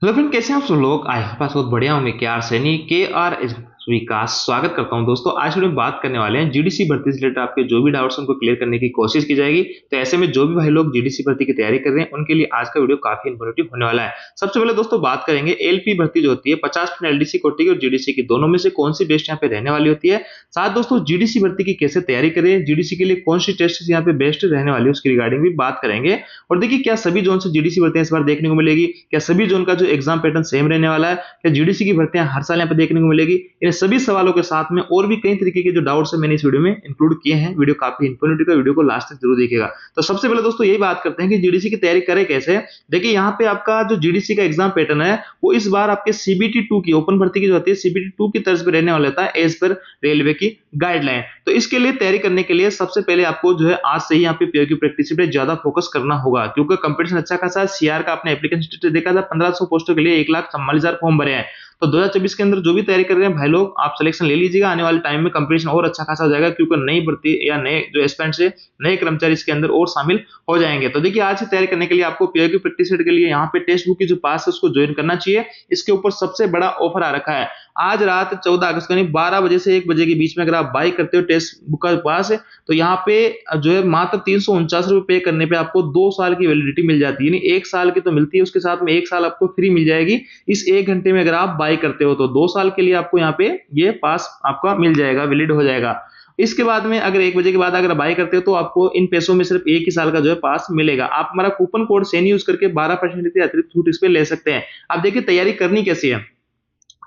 Hello friend, कैसे हैं आप सब लोग। आई होप बहुत बढ़िया हूँ। मैं केआर सैनी के आर विकास स्वागत करता हूं। दोस्तों, आज वीडियो में बात करने वाले हैं जीडीसी भर्ती से रिलेटेड। आपके जो भी डाउट्स उनको क्लियर करने की कोशिश की जाएगी। तो ऐसे में जो भी भाई लोग जीडीसी भर्ती की तैयारी कर रहे हैं उनके लिए आज का वीडियो काफी इन्फॉर्मेटिव होने वाला है। सबसे पहले दोस्तों बात करेंगे एलपी भर्ती जो होती है 50% एलडीसी कोटि की और जीडीसी की, दोनों में से कौन सी बेस्ट यहाँ पे रहने वाली होती है। साथ दोस्तों जीडीसी भर्ती की कैसे तैयारी करें, जीडीसी के लिए कौन सी टेस्ट यहाँ पे बेस्ट रहने वाली है उसकी रिगार्डिंग भी बात करेंगे। और देखिए, क्या सभी जोन से जीडीसी भर्तियां इस बार देखने को मिलेगी, क्या सभी जोन का जो एग्जाम पैटर्न सेम रहने वाला है, क्या जीडीसी की भर्तियां हर साल यहाँ पे देखने को मिलेगी। इन सभी सवालों के साथ में और भी कई तरीके के जो डाउट्स है मैंने इस वीडियो में इंक्लूड किए हैं। वीडियो काफी इंफॉर्मेटिव है, वीडियो को लास्ट तक जरूर देखिएगा। तो सबसे पहले दोस्तों यही बात करते हैं कि जीडीसी की तैयारी करें कैसे। देखिए, यहाँ पे आपका जो जीडीसी का एग्जाम पैटर्न है वो इस बार आपके सीबीटी 2 की ओपन भर्ती की जो होती है सीबीटी 2 की तर्ज पर रहने वाला था एज पर रेलवे की गाइडलाइन। तो इसके लिए तैयारी करने के लिए सबसे पहले आपको जो है आज से ही यहाँ पे पीओ की प्रैक्टिस पे ज्यादा फोकस करना होगा, क्योंकि कंपटीशन अच्छा खासा। सीआर का आपने एप्लीकेशन स्टेटस देखा था, 1500 पोस्टों के लिए 1,44,000 फॉर्म भरे हैं। तो 2024 के अंदर जो भी तैयारी कर रहे हैं भाई लोग, आप सिलेक्शन ले लीजिएगा। आने वाले टाइम में कंपटीशन और अच्छा खासा हो जाएगा, क्योंकि नई भर्ती या नए जो एस्पिरेंट्स है, नए कर्मचारी इसके अंदर और शामिल हो जाएंगे। तो देखिए, आज से तैयारी करने के लिए आपको पीओ की प्रैक्टिस के लिए यहाँ पे टेक्स्ट बुक की जो पास है उसको ज्वाइन करना चाहिए। इसके ऊपर सबसे बड़ा ऑफर आ रखा है। आज रात 14 अगस्त को 12 बजे से 1 बजे के बीच में अगर आप बाई करते हो टेक्स्ट बुक का पास है, तो यहाँ पे जो है मात्र 349 रुपए पे करने पे आपको 2 साल की वैलिडिटी मिल जाती है। यानी 1 साल की तो मिलती है, उसके साथ में 1 साल आपको फ्री मिल जाएगी इस 1 घंटे में अगर आप बाई करते हो। तो 2 साल के लिए आपको यहाँ पे ये पास आपका मिल जाएगा, वैलिड हो जाएगा। इसके बाद में अगर 1 बजे के बाद अगर बाई करते हो तो आपको इन पैसों में सिर्फ 1 ही साल का जो है पास मिलेगा। आप हमारा कूपन कोड सेन यूज करके 12% की अतिरिक्त छूट इस पे ले सकते हैं। अब देखिए, तैयारी करनी कैसी है।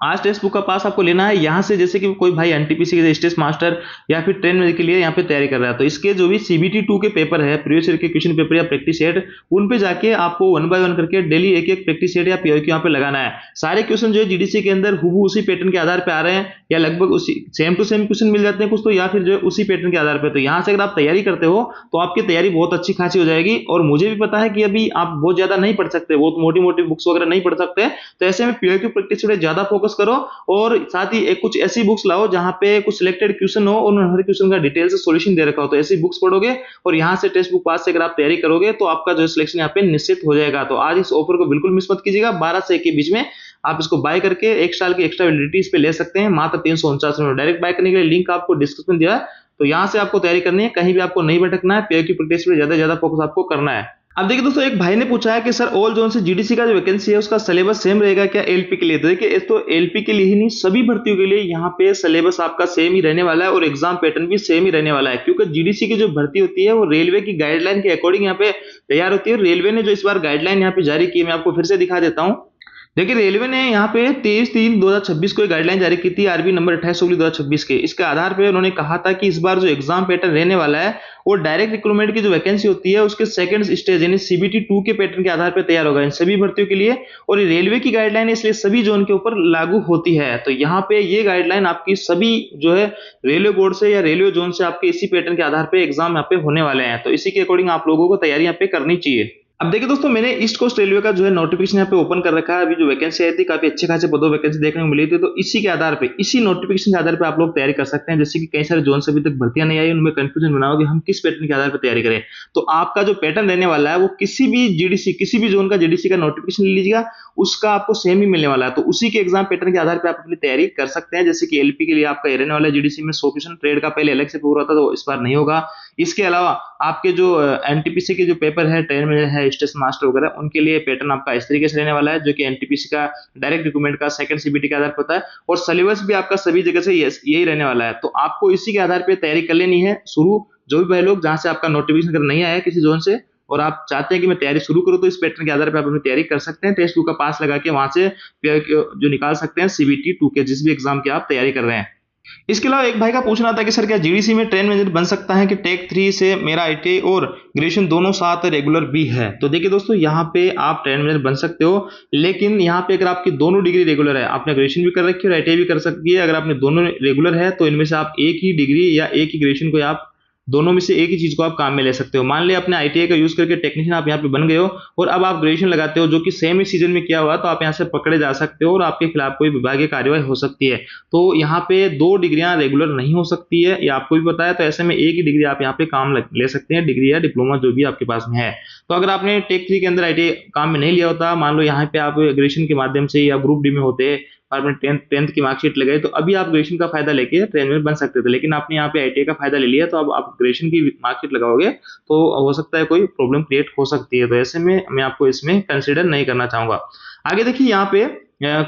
आज टेक्स्ट बुक का पास आपको लेना है यहाँ से। जैसे कि कोई भाई एनटीपीसी के स्टेट मास्टर या फिर ट्रेन के लिए यहाँ पे तैयारी कर रहा है, तो इसके जो भी सीबीटी 2 के पेपर है, प्रीवियस ईयर के क्वेश्चन पेपर या प्रैक्टिस सेट, उन पे जाके आपको 1 बाय 1 करके डेली एक एक प्रैक्टिस सेट या पीओ यहाँ पे लगाना है। सारे क्वेश्चन जो है जीडीसी के अंदर हुबहू उसी पैटर्न के आधार पर आ रहे हैं, या लगभग उसी सेम टू सेम क्वेश्चन मिल जाते हैं कुछ, तो या फिर जो है उसी पैटर्न के आधार पर। तो यहाँ से अगर आप तैयारी करते हो तो आपकी तैयारी बहुत अच्छी खासी हो जाएगी। और मुझे भी पता है कि अभी आप बहुत ज्यादा नहीं पढ़ सकते, बहुत मोटी मोटी बुक्स वगैरह नहीं पढ़ सकते, तो ऐसे में पीओ की प्रैक्टिस पे ज्यादा फोकस करो। और साथ ही एक कुछ ऐसी बुक्स लाओ जहां पे कुछ सिलेक्टेड क्वेश्चन हो और हर क्वेश्चन का डिटेल से सॉल्यूशन दे रखा हो। तो ऐसी बुक्स पढ़ोगे और यहां से टेक्स्ट बुक पास से अगर आप तैयारी करोगे तो आपका जो सिलेक्शन यहाँ पे निश्चित हो जाएगा। तो आज इस ऑफर को बिल्कुल मिस मत कीजिएगा। 12 से 1 के बीच में आप इसको बाय करके 1 साल की एक्स्ट्रा वैलिडिटी इस पे ले सकते हैं, मात्र 349 रुपए। डायरेक्ट बाय करने के लिए लिंक आपको डिस्क्रिप्शन में दिया है, तो यहाँ से आपको तैयारी करनी है, कहीं भी आपको नहीं भटकना है। पीओ की प्रैक्टिस पे ज्यादा फोकस आपको करना है। अब देखिए दोस्तों, एक भाई ने पूछा है कि सर ऑल जोन से जीडीसी का जो वैकेंसी है उसका सिलेबस सेम रहेगा क्या एलपी के लिए। तो देखिए, तो एलपी के लिए ही नहीं, सभी भर्तियों के लिए यहाँ पे सिलेबस आपका सेम ही रहने वाला है और एग्जाम पैटर्न भी सेम ही रहने वाला है, क्योंकि जीडीसी की जो भर्ती होती है वो रेलवे की गाइडलाइन के अकॉर्डिंग यहाँ पे तैयार होती है। रेलवे ने जो इस बार गाइडलाइन यहाँ पे जारी की है, मैं आपको फिर से दिखा देता हूँ। देखिए, रेलवे ने यहाँ पे 23/3/2026 को एक गाइडलाइन जारी की थी, आरबी नंबर 28/2026 के। इसके आधार पे उन्होंने कहा था कि इस बार जो एग्जाम पैटर्न रहने वाला है वो डायरेक्ट रिक्रूटमेंट की जो वैकेंसी होती है उसके सेकंड स्टेज यानी सीबीटी 2 के पैटर्न के आधार पर तैयार होगा इन सभी भर्तियों के लिए। और रेलवे की गाइडलाइन इसलिए सभी जोन के ऊपर लागू होती है। तो यहाँ पे ये गाइडलाइन आपकी सभी जो है रेलवे बोर्ड से या रेलवे जोन से आपके इसी पैटर्न के आधार पर एग्जाम यहाँ पे होने वाले हैं। तो इसी के अकॉर्डिंग आप लोगों को तैयारी यहाँ पे करनी चाहिए। अब देखिए दोस्तों, मैंने ईस्ट कोस्ट रेलवे का जो है नोटिफिकेशन यहाँ पे ओपन कर रखा है। अभी जो वैकेंसी आई थी काफी अच्छे खासे पदों वैकेंसी देखने को मिली थी, तो इसी के आधार पे, इसी नोटिफिकेशन के आधार पे आप लोग तैयारी कर सकते हैं। जैसे कि कई सारे जोन से अभी तक भर्तियां नहीं आई, उनमें कंफ्यूजन बना हो कि हम किस पैटर्न के आधार पर तैयारी करें। तो आपका जो पैटर्न रहने वाला है वो किसी भी जीडीसी, किसी भी जोन का जीडीसी का नोटिफिकेशन ले लीजिएगा, उसका आपको सेम ही मिलने वाला है। तो उसी के एग्जाम पैटर्न के आधार पर आप अपनी तैयारी कर सकते हैं। जैसे कि एलपी के लिए आपका रहने वाला है जीडीसी में 100 क्वेश्चन, ट्रेड का पहले अलग से पेपर होता था, तो इस बार नहीं होगा। इसके अलावा आपके जो एनटीपीसी के जो पेपर है, ट्रेन में है, स्टेशन मास्टर वगैरह, उनके लिए पैटर्न आपका इस तरीके से रहने वाला है, जो कि एनटीपीसी का डायरेक्ट रिक्रूटमेंट का सेकंड सीबीटी के आधार पर होता है। और सिलेबस भी आपका सभी जगह से यही रहने वाला है। तो आपको इसी के आधार पर तैयारी कर लेनी है शुरू। जो भी भाई लोग जहां से आपका नोटिफिकेशन अगर नहीं आया किसी जोन से और आप चाहते हैं कि मैं तैयारी शुरू करूं, तो इस पैटर्न के आधार पर आप अपनी तैयारी कर सकते हैं। टेस्ट 2 का पास लगा के वहां से जो निकाल सकते हैं सीबीटी 2 के, जिस भी एग्जाम की आप तैयारी कर रहे हैं। इसके अलावा एक भाई का पूछना था कि सर क्या जीडीसी में ट्रेन मैनेजर बन सकता है कि टेक 3 से मेरा आईटीआई और ग्रेजुएशन दोनों साथ रेगुलर भी है। तो देखिए दोस्तों, यहाँ पे आप ट्रेन मैनेजर बन सकते हो, लेकिन यहाँ पे अगर आपकी दोनों डिग्री रेगुलर है, आपने ग्रेजुएशन भी कर रखी है और आईटीआई भी कर सकती है, अगर आपने दोनों रेगुलर है तो इनमें से आप एक ही डिग्री या एक ही ग्रेजुएशन को आप दोनों में से एक ही चीज को आप काम में ले सकते हो। मान लिया अपने ITI का यूज करके टेक्नीशियन आप यहाँ पे बन गए हो और अब आप ग्रेजुएशन लगाते हो जो कि सेम ही सीजन में किया हुआ, तो आप यहाँ से पकड़े जा सकते हो और आपके खिलाफ कोई विभागीय कार्यवाही हो सकती है। तो यहाँ पे 2 डिग्रियां रेगुलर नहीं हो सकती है, ये आपको भी पता है। तो ऐसे में एक ही डिग्री आप यहाँ पे काम ले सकते हैं, डिग्री या डिप्लोमा जो भी आपके पास में है। तो अगर आपने टेक 3 के अंदर ITI काम में नहीं लिया होता, मान लो यहाँ पे आप ग्रेजुएशन के माध्यम से या ग्रुप डी में होते और आपने 10th की मार्कशीट लगाई, तो अभी आप ग्रेजुएशन का फायदा लेके ट्रेनर बन सकते थे। लेकिन आपने यहाँ पे ITI का फायदा ले लिया, तो अब आप ग्रेजुएशन की मार्कशीट लगाओगे तो हो सकता है कोई प्रॉब्लम क्रिएट हो सकती है। तो ऐसे में मैं आपको इसमें कंसिडर नहीं करना चाहूंगा। आगे देखिए, यहाँ पे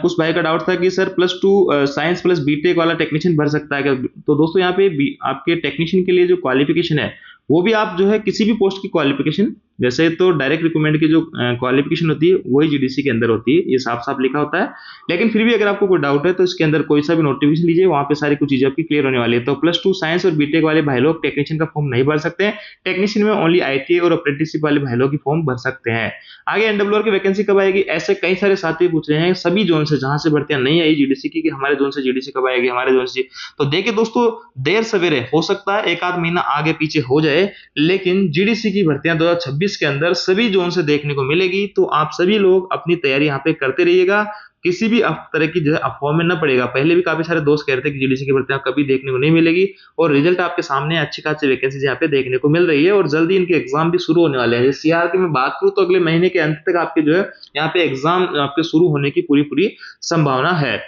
कुछ भाई का डाउट था कि सर +2 साइंस प्लस बीटेक वाला टेक्नीशियन भर सकता है क्या? तो दोस्तों यहाँ पे आपके टेक्नीशियन के लिए जो क्वालिफिकेशन है वो भी आप जो है किसी भी पोस्ट की क्वालिफिकेशन, जैसे तो डायरेक्ट रिक्रूटमेंट की जो क्वालिफिकेशन होती है वही GDC के अंदर होती है, ये साफ साफ लिखा होता है। लेकिन फिर भी अगर आपको कोई डाउट है तो इसके अंदर कोई सा भी नोटिफिकेशन लीजिए, वहां पे सारी कुछ चीजें आपकी क्लियर होने वाली है। तो +2 साइंस और बीटेक वाले भाई लोग टेक्नीशियन का फॉर्म नहीं भर सकते हैं। टेक्नीशियन में ओनली ITI और अप्रेंटिसशिप वाले भाई लोग की फॉर्म भर सकते हैं। आगे NWR की वैकेंसी कब आएगी, ऐसे कई सारे साथी पूछ रहे हैं सभी जोन से जहां से भर्तियां नहीं आई GDC की, कि हमारे जोन से GDC कब आएगी, हमारे जोन से। तो देखिए दोस्तों, देर सवेरे हो सकता है एक आध महीना आगे पीछे हो जाए, लेकिन GDC की भर्तियां 2026 के अंदर सभी जोन से देखने को मिलेगी। तो आप सभी लोग अपनी तैयारी यहाँ पे करते रहिएगा, किसी भी तरह की जो है अफवाह में न पड़ेगा। पहले भी काफी सारे दोस्त कह रहे थे कि GDC की भर्तियां कभी देखने को नहीं मिलेगी, और रिजल्ट आपके सामने अच्छी खासी वैकेंसी यहाँ पे देखने को मिल रही है, और जल्दी इनके एग्जाम भी शुरू होने वाले हैं। CR की मैं बात करूं तो अगले महीने के अंत तक आपके जो है यहाँ पे एग्जाम आपके शुरू होने की पूरी संभावना है।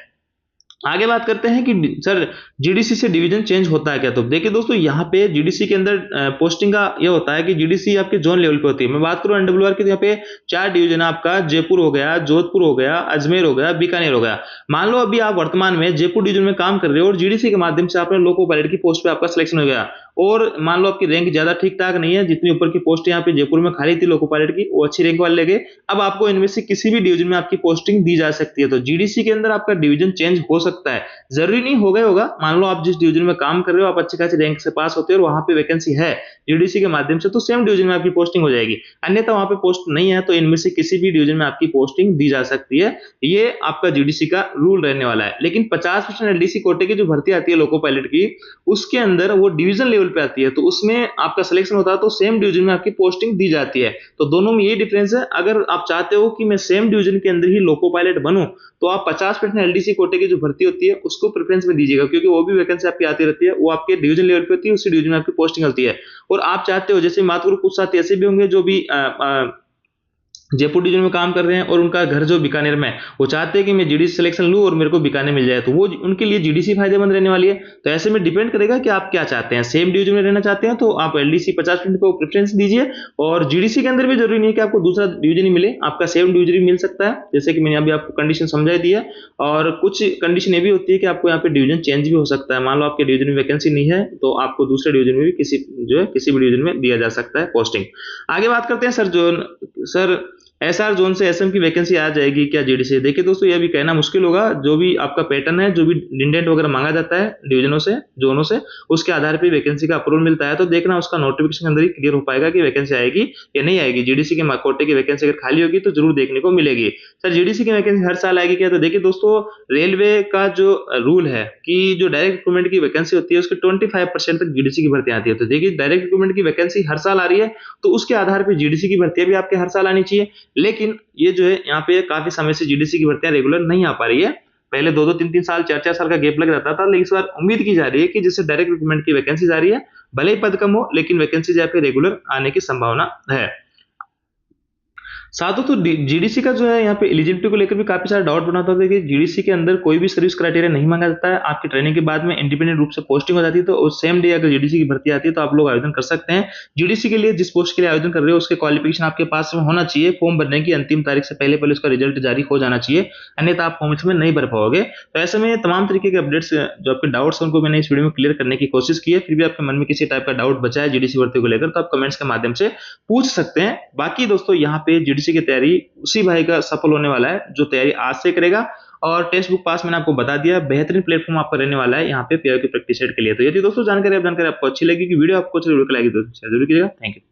आगे बात करते हैं कि सर GDC से डिवीजन चेंज होता है क्या? तो देखिए दोस्तों, यहाँ पे GDC के अंदर पोस्टिंग का ये होता है कि GDC आपके जोन लेवल पे होती है। मैं बात करूं NWR की, तो यहाँ पे 4 डिवीजन है आपका, जयपुर हो गया, जोधपुर हो गया, अजमेर हो गया, बीकानेर हो गया। मान लो अभी आप वर्तमान में जयपुर डिवीजन में काम कर रहे हो और GDC के माध्यम से आपने लोको पायलट की पोस्ट पे आपका सिलेक्शन हो गया, और मान लो आपकी रैंक ज्यादा ठीक ठाक नहीं है, जितनी ऊपर की पोस्ट यहाँ पे जयपुर में खाली थी लोको पायलट की, वो अच्छी रैंक वाले ले गए। अब आपको इनमें से किसी भी डिवीजन में आपकी पोस्टिंग दी जा सकती है। तो GDC के अंदर आपका डिवीजन चेंज हो सकता है, जरूरी नहीं हो गया होगा। मान लो आप जिस डिवीजन में काम कर रहे हो, आप अच्छी खासी रैंक से पास होते हो और वहां पे वैकेंसी है GDC के माध्यम से, तो सेम डिवीजन में आपकी पोस्टिंग हो जाएगी। अन्यथा वहां पे पोस्ट नहीं है तो इनमें से किसी भी डिवीजन में आपकी पोस्टिंग दी जा सकती है। ये आपका GDC का रूल रहने वाला है। लेकिन 50% LDC कोटे की जो भर्ती आती है लोको पायलट की, उसके अंदर वो डिवीजन लेवल पे आती है, तो उसमें आपका सिलेक्शन होता है तो सेम डिवीजन में आपकी पोस्टिंग दी जाती है। तो दोनों में ये डिफरेंस है। अगर आप चाहते हो कि मैं सेम डिवीजन के अंदर ही लोको पायलट बनूं, तो आप 50% LDC कोटे की जो भर्ती होती है उसको प्रेफरेंस में दीजिएगा, क्योंकि वो भी वैकेंसी आपकी आती रहती है, वो आपके डिवीजन लेवल पे होती है, उसी डिवीजन में आपकी पोस्टिंग होती है। और आप चाहते हो, जैसे बात करूं, कुछ साथी ऐसे भी होंगे जो भी जयपुर डिवीजन में काम कर रहे हैं और उनका घर जो बीकानेर में, वो चाहते हैं कि मैं GDC सिलेक्शन लूं और मेरे को बीकानेर मिल जाए, तो वो उनके लिए GDC फायदेमंद रहने वाली है। तो ऐसे में डिपेंड करेगा कि आप क्या चाहते हैं। सेम डिवीजन में रहना चाहते हैं तो आप LDC 50% को प्रेफरेंस दीजिए, और GDC के अंदर भी जरूरी नहीं है कि आपको दूसरा डिवीजन ही मिले, आपका सेम डिवीजन भी मिल सकता है, जैसे कि मैंने अभी आपको कंडीशन समझा दी है। और कुछ कंडीशन ये भी होती है कि आपको यहाँ पे डिवीजन चेंज भी हो सकता है। मान लो आपके डिवीजन में वैकेंसी नहीं है तो आपको दूसरे डिवीजन में भी किसी भी डिवीजन में दिया जा सकता है पोस्टिंग। आगे बात करते हैं सर SR जोन से SM की वैकेंसी आ जाएगी क्या GDC? देखिए दोस्तों, यह भी कहना मुश्किल होगा। जो भी आपका पैटर्न है, जो भी इंडेंट वगैरह मांगा जाता है डिवीजनों से, जोनों से, उसके आधार पे वैकेंसी का अप्रूवल मिलता है। तो देखना उसका नोटिफिकेशन अंदर ही क्लियर हो पाएगा कि वैकेंसी आएगी या नहीं आएगी। GDC के कोटे की वैकेंसी अगर खाली होगी तो जरूर देखने को मिलेगी। सर GDC की वैकेंसी हर साल आएगी क्या? तो देखिए दोस्तों, रेलवे का जो रूल है कि जो डायरेक्ट रिक्रूटमेंट की वैकेंसी होती है उसके 25% तक GDC की भर्ती आती है। तो देखिए, डायरेक्ट रिक्रूटमेंट की वैकेंसी हर साल आ रही है, तो उसके आधार पर GDC की भर्तियां भी आपके हर साल आनी चाहिए। लेकिन ये जो है यहाँ पे काफी समय से GDC की भर्तियां रेगुलर नहीं आ पा रही है। पहले 2-2, 3-3 साल, 4-4 साल का गैप लग जाता था, लेकिन इस बार उम्मीद की जा रही है कि जिससे डायरेक्ट रिक्रूटमेंट की वैकेंसी आ रही है, भले ही पद कम हो, लेकिन वैकेंसी यहाँ पे रेगुलर आने की संभावना है। साथ तो GDC का जो है यहाँ पे एलिजिबिलिटी को लेकर भी काफी सारा डाउट बनाता था कि GDC के अंदर कोई भी सर्विस क्राइटेरिया नहीं मांगा जाता है। आपकी ट्रेनिंग के बाद में इंडिपेंडेंट रूप से पोस्टिंग हो जाती है, तो उस सेम डे अगर GDC की भर्ती आती है तो आप लोग आवेदन कर सकते हैं। GDC के लिए जिस पोस्ट के लिए आवेदन कर रहे हो उसके क्वालिफिकेशन आपके पास में होना चाहिए। फॉर्म भरने की अंतिम तारीख से पहले उसका रिजल्ट जारी हो जाना चाहिए, अन्यथा आप फॉर्म इसमें नहीं भर पाओगे। तो ऐसे में तमाम तरीके के अपडेट्स, जो आपके डाउट्स हैं, उनको मैंने इस वीडियो में क्लियर करने की कोशिश की है। फिर भी आपके मन में किसी टाइप का डाउट बचा है GDC भर्ती को लेकर, तो आप कमेंट्स के माध्यम से पूछ सकते हैं। बाकी दोस्तों, यहाँ पे GDC की तैयारी उसी भाई का सफल होने वाला है जो तैयारी आज से करेगा। और टेक्स्ट बुक पास मैंने आपको बता दिया, बेहतरीन प्लेटफॉर्म आपका रहने वाला है यहाँ पे PIO की प्रैक्टिस सेट के लिए। तो यदि दोस्तों जानकारी आपको अच्छी लगी कि वीडियो आपको अच्छी लगी, दोस्तों शेयर जरूर कीजिएगा। Thank you.